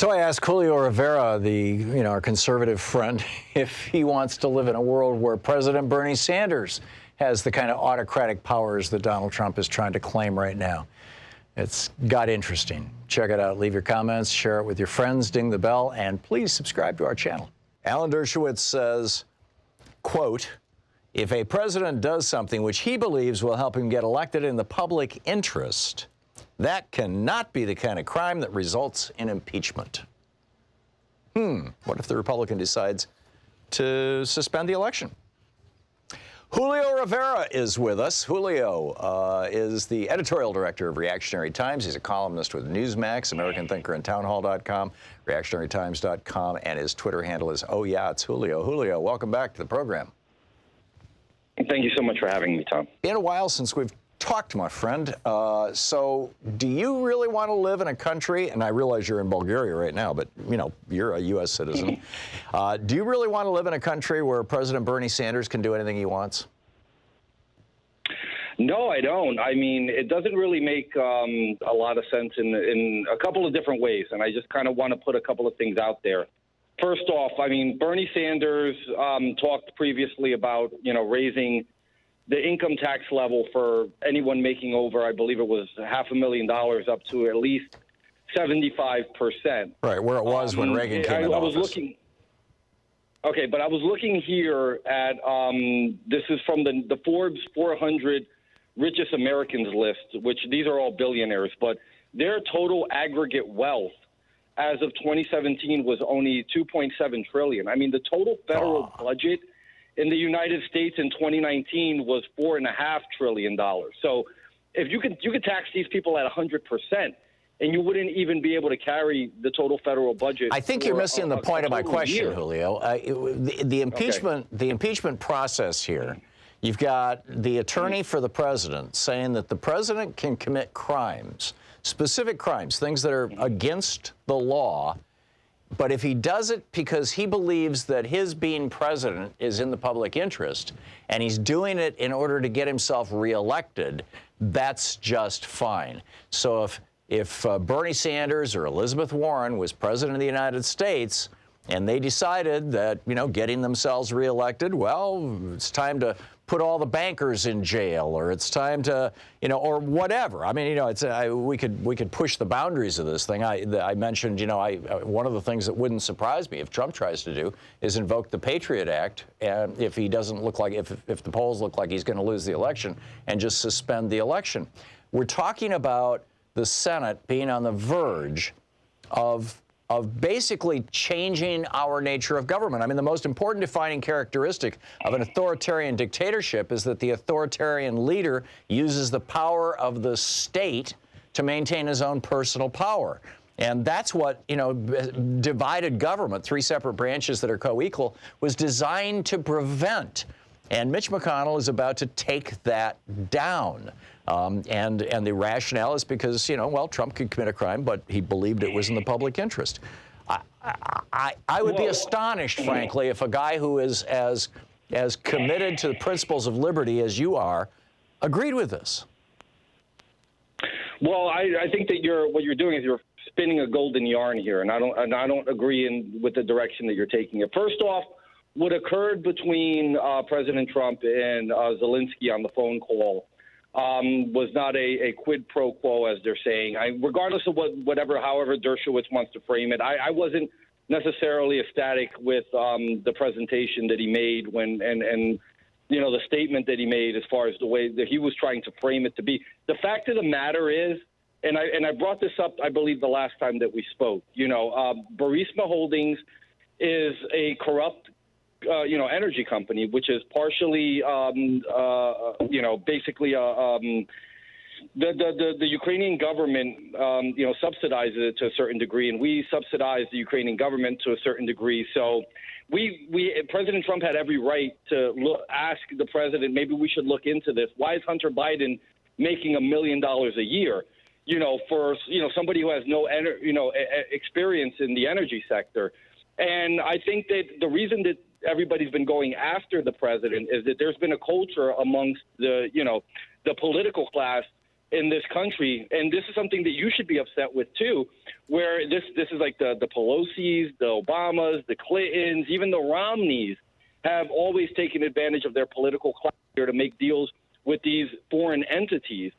So I asked Julio Rivera, our conservative friend, if he wants to live in a world where President Bernie Sanders has the kind of autocratic powers that Donald Trump is trying to claim right now. It's got interesting. Check it out. Leave your comments, share it with your friends, ding the bell, and please subscribe to our channel. Alan Dershowitz says, quote, if a president does something which he believes will help him get elected in the public interest, that cannot be the kind of crime that results in impeachment. What if the Republican decides to suspend the election? Julio Rivera is with us. Julio is the editorial director of Reactionary Times. He's a columnist with Newsmax, American Thinker, and Townhall.com, reactionarytimes.com, and his Twitter handle is Oh Yeah, It's Julio. Julio, welcome back to the program. Thank you so much for having me, Tom. Been a while since we've talked, my friend. So do you really want to live in a country, and I realize you're in Bulgaria right now, but, you're a U.S. citizen. Do you really want to live in a country where President Bernie Sanders can do anything he wants? No, I don't. I mean, it doesn't really make a lot of sense in a couple of different ways, and I just kind of want to put a couple of things out there. First off, I mean, Bernie Sanders talked previously about, raising the income tax level for anyone making over, I believe it was $500,000 up to at least 75%. Right, where it was when Reagan came into office. Okay, but I was looking here at, this is from the Forbes 400 richest Americans list, which these are all billionaires, but their total aggregate wealth as of 2017 was only $2.7 trillion. I mean, the total federal budget in the United States in 2019 was $4.5 trillion. So if you could tax these people at 100%, and you wouldn't even be able to carry the total federal budget. I think you're missing the point of my question, year. Julio. The impeachment process here, you've got the attorney for the president saying that the president can commit crimes, specific crimes, things that are against the law, but if he does it because he believes that his being president is in the public interest, and he's doing it in order to get himself reelected, that's just fine. So if Bernie Sanders or Elizabeth Warren was president of the United States and they decided that, getting themselves reelected, well, it's time to put all the bankers in jail, or it's time to, or whatever. I mean, we could push the boundaries of this thing. I mentioned, one of the things that wouldn't surprise me if Trump tries to do is invoke the Patriot Act, and if he doesn't look like, if the polls look like he's going to lose the election, and just suspend the election. We're talking about the Senate being on the verge of basically changing our nature of government. I mean, the most important defining characteristic of an authoritarian dictatorship is that the authoritarian leader uses the power of the state to maintain his own personal power. And that's what, divided government, three separate branches that are co-equal, was designed to prevent. And Mitch McConnell is about to take that down. And the rationale is because, Trump could commit a crime, but he believed it was in the public interest. I would be astonished, frankly, if a guy who is as committed to the principles of liberty as you are agreed with this. Well, I think that what you're doing is you're spinning a golden yarn here, and I don't agree with the direction that you're taking it. First off, what occurred between President Trump and Zelensky on the phone call was not a quid pro quo, as they're saying. Regardless of however Dershowitz wants to frame it, I wasn't necessarily ecstatic with the presentation that he made and the statement that he made as far as the way that he was trying to frame it to be. The fact of the matter is, and I brought this up, I believe, the last time that we spoke. Burisma Holdings is a corrupt energy company, which is partially, basically, the Ukrainian government, subsidizes it to a certain degree, and we subsidize the Ukrainian government to a certain degree. So President Trump had every right to ask the president, maybe we should look into this. Why is Hunter Biden making $1 million a year? For somebody who has no experience in the energy sector. And I think that the reason that everybody's been going after the president is that there's been a culture amongst the political class in this country, and this is something that you should be upset with too, where this is like the Pelosi's, the Obamas, the Clintons, even the Romneys have always taken advantage of their political clout here to make deals with these foreign entities,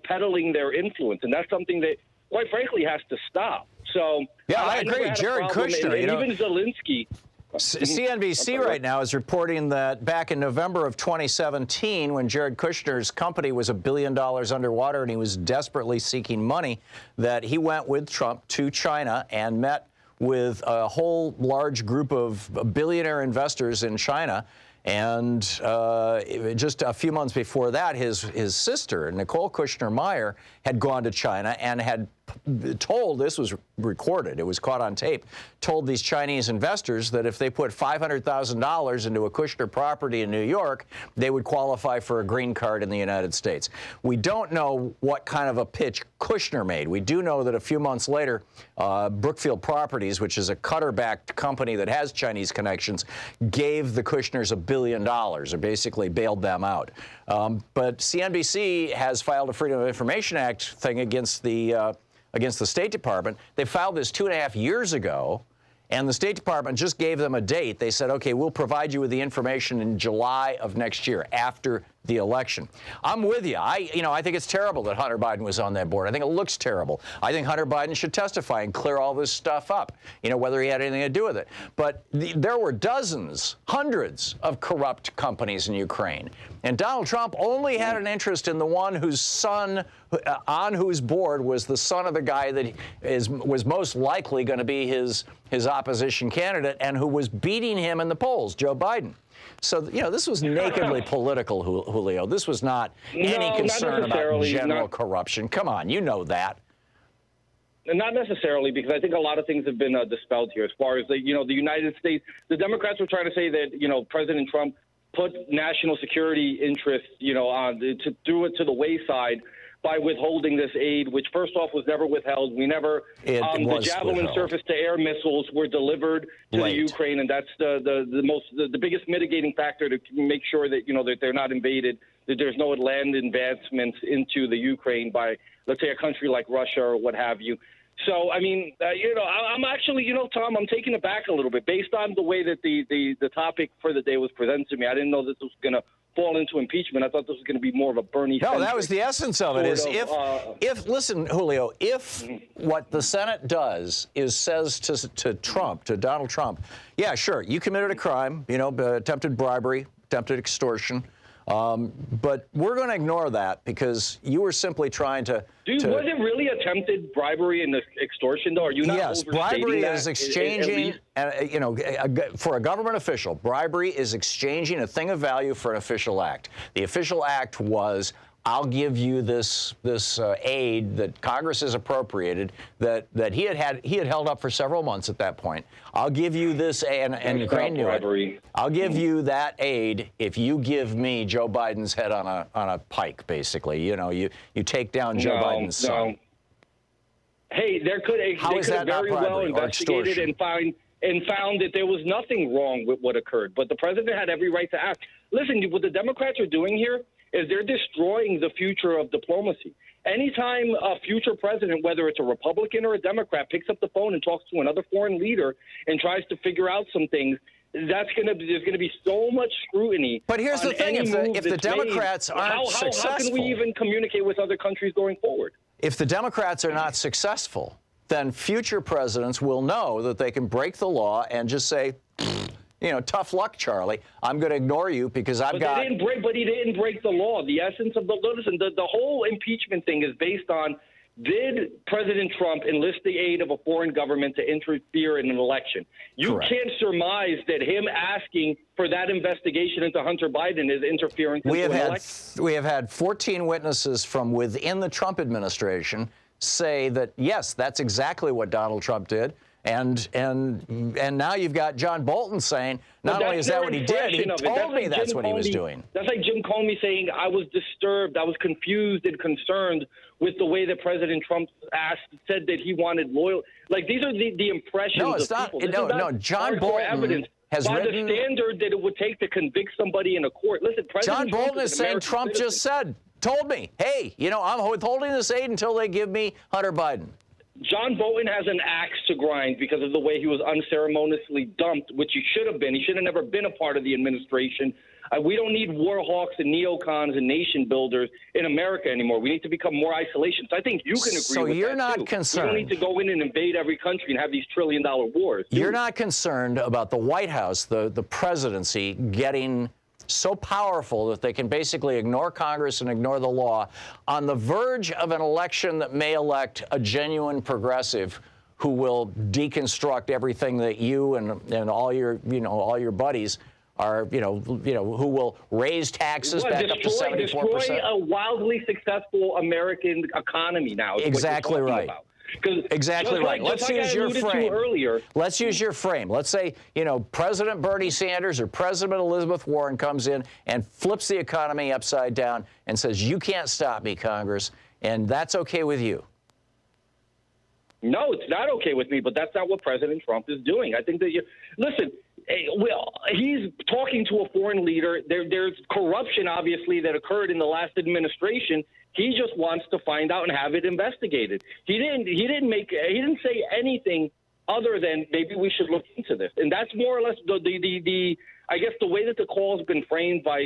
peddling their influence. And that's something that, quite frankly, has to stop. So yeah, I agree. Jared Kushner, and even Zelensky. CNBC right now is reporting that back in November of 2017, when Jared Kushner's company was $1 billion underwater and he was desperately seeking money, that he went with Trump to China and met with a whole large group of billionaire investors in China. And just a few months before that, his sister, Nicole Kushner-Meyer, had gone to China and had told, this was recorded, it was caught on tape, told these Chinese investors that if they put $500,000 into a Kushner property in New York, they would qualify for a green card in the United States. We don't know what kind of a pitch Kushner made. We do know that a few months later, Brookfield Properties, which is a Qatar-backed company that has Chinese connections, gave the Kushners $1 billion, or basically bailed them out. But CNBC has filed a Freedom of Information Act thing against the State Department. They filed this 2.5 years ago, and the State Department just gave them a date. They said, okay, we'll provide you with the information in July of next year, after the election. I'm with you. I think it's terrible that Hunter Biden was on that board. I think it looks terrible. I think Hunter Biden should testify and clear all this stuff up, whether he had anything to do with it. But there were dozens, hundreds of corrupt companies in Ukraine. And Donald Trump only had an interest in the one whose son, on whose board was the son of the guy that was most likely going to be his opposition candidate and who was beating him in the polls, Joe Biden. So, this was nakedly political, Julio. This was not any concern about general corruption. Come on, you know that. Not necessarily, because I think a lot of things have been dispelled here as far as the United States. The Democrats were trying to say that, President Trump put national security interests, to do it to the wayside by withholding this aid, which first off was never withheld. We never, the Javelin surface-to-air missiles were delivered to the Ukraine, and that's the biggest mitigating factor to make sure that, that they're not invaded, that there's no land advancements into the Ukraine by, let's say, a country like Russia or what have you. So, I mean, I'm actually, Tom, I'm taken aback a little bit based on the way that the topic for the day was presented to me. I didn't know this was going to fall into impeachment. I thought this was going to be more of a Bernie. No, that was the essence of it. Listen, Julio, if what the Senate does is says to Trump, to Donald Trump, yeah, sure, you committed a crime, attempted bribery, attempted extortion. But we're going to ignore that because you were simply trying to. Was it really attempted bribery and extortion, though? Are you not overstating bribery that? Is exchanging, for a government official, bribery is exchanging a thing of value for an official act. The official act was, I'll give you this aid that Congress has appropriated that he had held up for several months at that point. I'll give you this, and Ukraine knew it. I'll give you that aid if you give me Joe Biden's head on a pike, basically. You take down Joe Biden's son. Hey, they could have very well investigated and found that there was nothing wrong with what occurred. But the president had every right to act. Listen, what the Democrats are doing here is they're destroying the future of diplomacy. Anytime a future president, whether it's a Republican or a Democrat, picks up the phone and talks to another foreign leader and tries to figure out some things, there's going to be so much scrutiny. But here's the thing: if the Democrats aren't successful, how can we even communicate with other countries going forward? If the Democrats are not successful, then future presidents will know that they can break the law and just say, tough luck, Charlie. I'm going to ignore you because But he didn't break the law. The essence of the whole impeachment thing is based on, did President Trump enlist the aid of a foreign government to interfere in an election? You can't surmise that him asking for that investigation into Hunter Biden is interference into an election. We have had 14 witnesses from within the Trump administration say that, yes, that's exactly what Donald Trump did. And now you've got John Bolton saying, not only is that what he did, he told me that's what he was doing. That's like Jim Comey saying, I was disturbed, I was confused and concerned with the way that President Trump said that he wanted loyal. Like, these are the impressions of people. No, John Bolton evidence has by written the standard that it would take to convict somebody in a court. Listen, President John Bolton is saying Trump just said told me, hey, I'm withholding this aid until they give me Hunter Biden. John Bolton has an axe to grind because of the way he was unceremoniously dumped, which he should have been. He should have never been a part of the administration. We don't need war hawks and neocons and nation builders in America anymore. We need to become more isolationist. I think you can agree with that, So you're not too. concerned. We don't need to go in and invade every country and have these trillion-dollar wars. You're not concerned about the White House, the presidency, getting so powerful that they can basically ignore Congress and ignore the law on the verge of an election that may elect a genuine progressive who will deconstruct everything that you and all your buddies are, who will raise taxes back up to 74%. Destroy a wildly successful American economy now. Exactly right. Exactly right. Let's use your frame. Let's use your frame. Let's say, President Bernie Sanders or President Elizabeth Warren comes in and flips the economy upside down and says, you can't stop me, Congress, and that's okay with you. No, it's not okay with me, but that's not what President Trump is doing. I think that listen, well, he's talking to a foreign leader. There's corruption, obviously, that occurred in the last administration. He just wants to find out and have it investigated. He didn't say anything other than maybe we should look into this. And that's more or less the I guess the way that the call's been framed by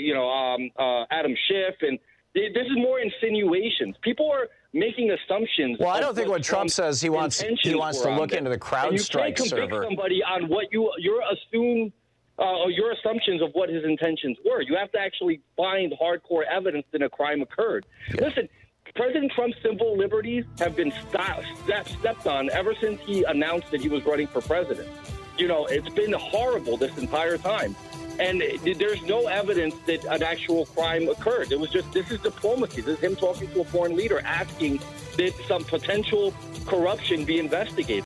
Adam Schiff, and this is more insinuations. People are making assumptions. Well, I don't think what Trump says he wants to look into the CrowdStrike server. You can't convict somebody on what your assumptions of what his intentions were. You have to actually find hardcore evidence that a crime occurred. Yeah. Listen, President Trump's civil liberties have been stepped on ever since he announced that he was running for president. It's been horrible this entire time. And there's no evidence that an actual crime occurred. It was just, this is diplomacy. This is him talking to a foreign leader asking that some potential corruption be investigated.